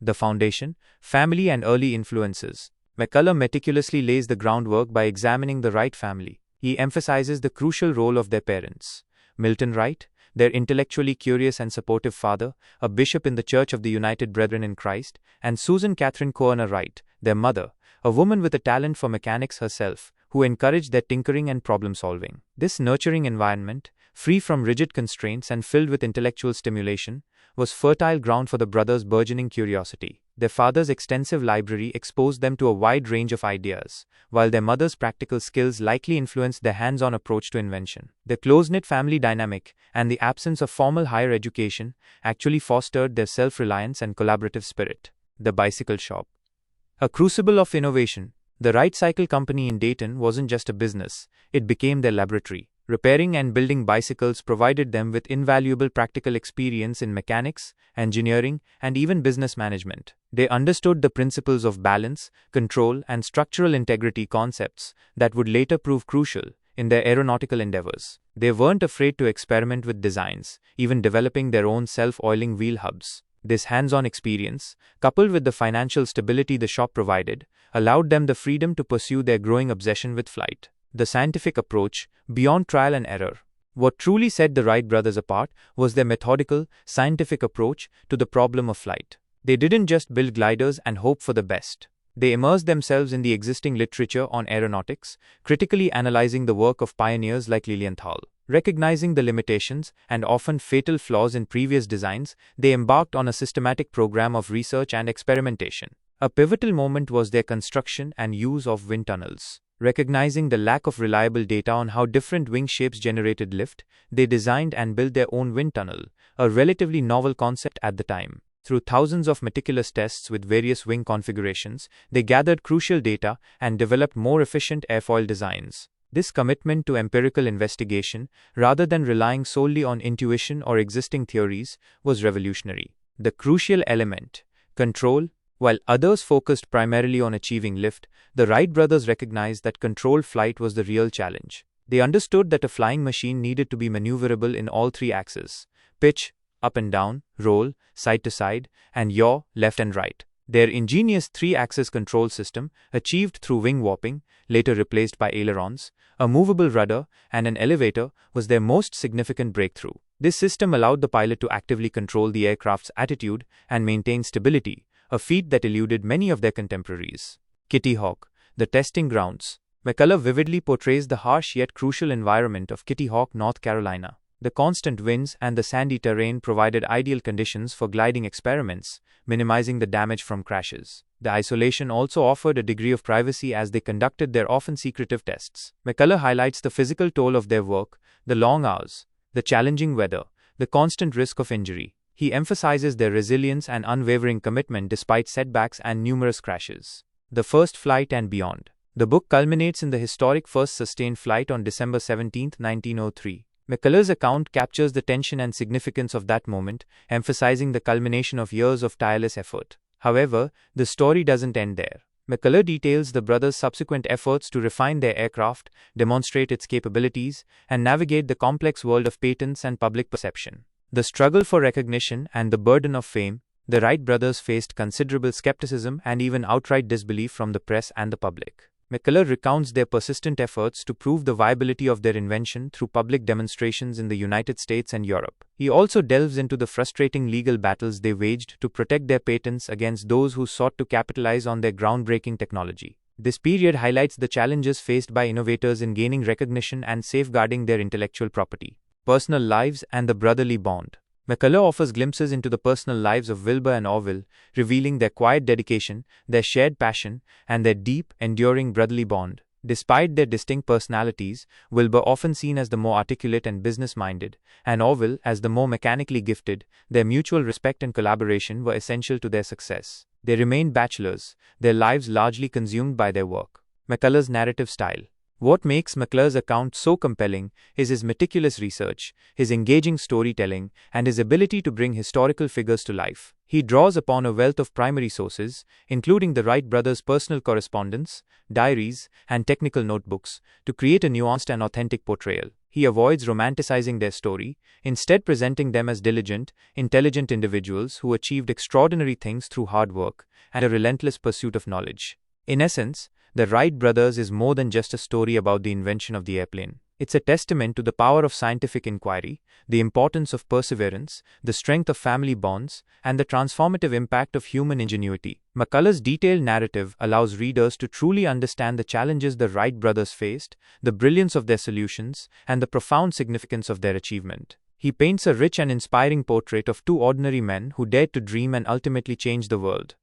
The foundation, family and early influences. McCullough meticulously lays the groundwork by examining the Wright family. He emphasizes the crucial role of their parents. Milton Wright, their intellectually curious and supportive father, a bishop in the Church of the United Brethren in Christ, and Susan Catherine Coroner Wright, their mother, a woman with a talent for mechanics herself, who encouraged their tinkering and problem-solving. This nurturing environment, free from rigid constraints and filled with intellectual stimulation, was fertile ground for the brothers' burgeoning curiosity. Their father's extensive library exposed them to a wide range of ideas, while their mother's practical skills likely influenced their hands-on approach to invention. The close-knit family dynamic and the absence of formal higher education actually fostered their self-reliance and collaborative spirit. The bicycle shop. A crucible of innovation, the Wright Cycle Company in Dayton wasn't just a business, it became their laboratory. Repairing and building bicycles provided them with invaluable practical experience in mechanics, engineering, and even business management. They understood the principles of balance, control, and structural integrity concepts that would later prove crucial in their aeronautical endeavors. They weren't afraid to experiment with designs, even developing their own self-oiling wheel hubs. This hands-on experience, coupled with the financial stability the shop provided, allowed them the freedom to pursue their growing obsession with flight. The scientific approach, beyond trial and error. What truly set the Wright brothers apart was their methodical, scientific approach to the problem of flight. They didn't just build gliders and hope for the best. They immersed themselves in the existing literature on aeronautics, critically analyzing the work of pioneers like Lilienthal. Recognizing the limitations and often fatal flaws in previous designs, they embarked on a systematic program of research and experimentation. A pivotal moment was their construction and use of wind tunnels. Recognizing the lack of reliable data on how different wing shapes generated lift, they designed and built their own wind tunnel, a relatively novel concept at the time. Through thousands of meticulous tests with various wing configurations, they gathered crucial data and developed more efficient airfoil designs. This commitment to empirical investigation, rather than relying solely on intuition or existing theories, was revolutionary. The crucial element, control. While others focused primarily on achieving lift, the Wright brothers recognized that controlled flight was the real challenge. They understood that a flying machine needed to be maneuverable in all three axes: pitch, up and down, roll, side to side, and yaw, left and right. Their ingenious three-axis control system, achieved through wing warping, later replaced by ailerons, a movable rudder, and an elevator, was their most significant breakthrough. This system allowed the pilot to actively control the aircraft's attitude and maintain stability, a feat that eluded many of their contemporaries. Kitty Hawk, the testing grounds. McCullough vividly portrays the harsh yet crucial environment of Kitty Hawk, North Carolina. The constant winds and the sandy terrain provided ideal conditions for gliding experiments, minimizing the damage from crashes. The isolation also offered a degree of privacy as they conducted their often secretive tests. McCullough highlights the physical toll of their work, the long hours, the challenging weather, the constant risk of injury. He emphasizes their resilience and unwavering commitment despite setbacks and numerous crashes. The first flight and beyond. The book culminates in the historic first sustained flight on December 17, 1903. McCullough's account captures the tension and significance of that moment, emphasizing the culmination of years of tireless effort. However, the story doesn't end there. McCullough details the brothers' subsequent efforts to refine their aircraft, demonstrate its capabilities, and navigate the complex world of patents and public perception. The struggle for recognition and the burden of fame. The Wright brothers faced considerable skepticism and even outright disbelief from the press and the public. McCullough recounts their persistent efforts to prove the viability of their invention through public demonstrations in the United States and Europe. He also delves into the frustrating legal battles they waged to protect their patents against those who sought to capitalize on their groundbreaking technology. This period highlights the challenges faced by innovators in gaining recognition and safeguarding their intellectual property. Personal lives and the brotherly bond. McCullough offers glimpses into the personal lives of Wilbur and Orville, revealing their quiet dedication, their shared passion, and their deep, enduring brotherly bond. Despite their distinct personalities, Wilbur, often seen as the more articulate and business-minded, and Orville as the more mechanically gifted, their mutual respect and collaboration were essential to their success. They remained bachelors, their lives largely consumed by their work. McCullough's narrative style. What makes McCullough's account so compelling is his meticulous research, his engaging storytelling, and his ability to bring historical figures to life. He draws upon a wealth of primary sources, including the Wright brothers' personal correspondence, diaries, and technical notebooks, to create a nuanced and authentic portrayal. he avoids romanticizing their story, instead presenting them as diligent, intelligent individuals who achieved extraordinary things through hard work and a relentless pursuit of knowledge. In essence, the Wright brothers is more than just a story about the invention of the airplane. It's a testament to the power of scientific inquiry, the importance of perseverance, the strength of family bonds, and the transformative impact of human ingenuity. McCullough's detailed narrative allows readers to truly understand the challenges the Wright brothers faced, the brilliance of their solutions, and the profound significance of their achievement. He paints a rich and inspiring portrait of two ordinary men who dared to dream and ultimately change the world.